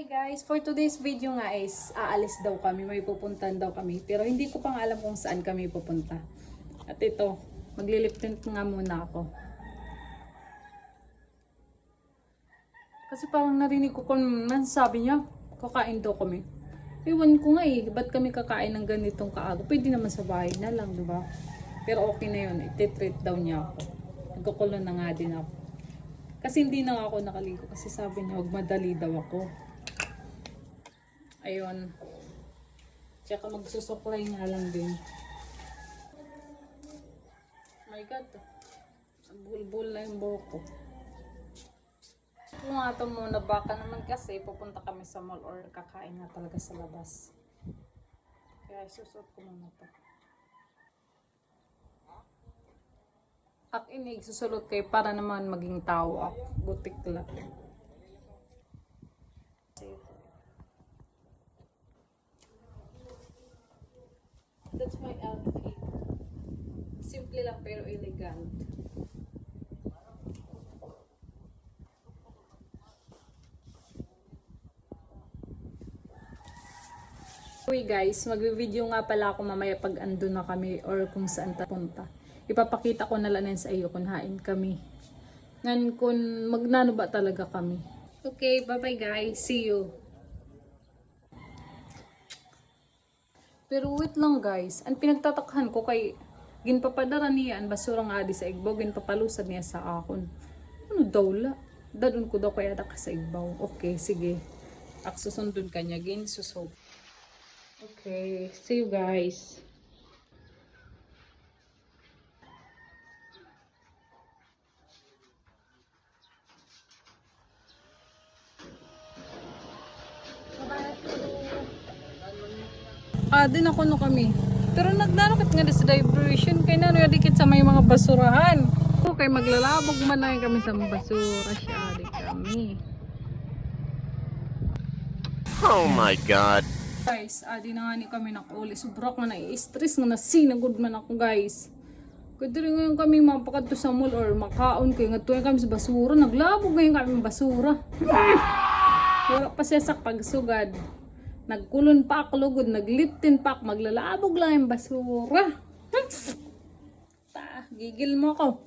Hi guys, for today's video nga is aalis daw kami, may pupuntahan daw kami. Pero hindi ko pang alam kung saan kami pupunta. At ito, maglilip tint nga muna ako. Kasi parang narinig ko kung sabi niya, kakain daw kami. Ewan ko nga eh, ba't kami kakain ng ganitong kaaga? Pwede naman sa bahay na lang, diba? Pero okay na yun, iti-treat daw niya ako. Nagkukulo na nga din ako. Kasi hindi na ako nakaligo kasi sabi niya huwag madali daw ako. Ayun. Tsaka magsusuklay nga lang din. Oh my God. Bulbul na yung buhok ko. Kung nga ito muna baka naman kasi pupunta kami sa mall or kakain nga talaga sa labas. Kaya susuot ko muna ito. Ak inig, susulot kayo para naman maging tao ako. Butik lang. That's my outfit. Simple lang pero elegant. Uy guys, mag-video nga pala ako mamaya pag ando na kami or kung saan tapunta. Ipapakita ko na lang sa iyo kung hain kami. Ngan kung magnano ba talaga kami. Okay, bye bye guys. See you. Pero wait lang guys. Ang pinagtatakhan ko kay ginpapadara niya ang basura nga di sa igbaw. Ginpapalusad niya sa akon. Ano daw la? Dadun ko daw kaya ka sa igbaw. Okay, sige. Ak susundun ka niya. Susog. Okay, see you guys. Din ako no kami. Pero nagdanokit nga sa diversion kay nano dikit sa may mga basurahan. Okay, maglalabog man na kami sa basura siya di kami. Oh my God. Guys, adi na nga ni kami nakuli. Sobrang na nai-stress nga nasinagod man ako guys. Kaya rin ngayon kami mapakadto sa mall or makaon kayo nga tuwing kami sa basura. Naglabog ngayon kami sa basura. Wala pa siya sa pagsugad. Nagkulon pa ako lugod, nagliptin pa ako, maglalabog lang yung basura. Gigil mo ako.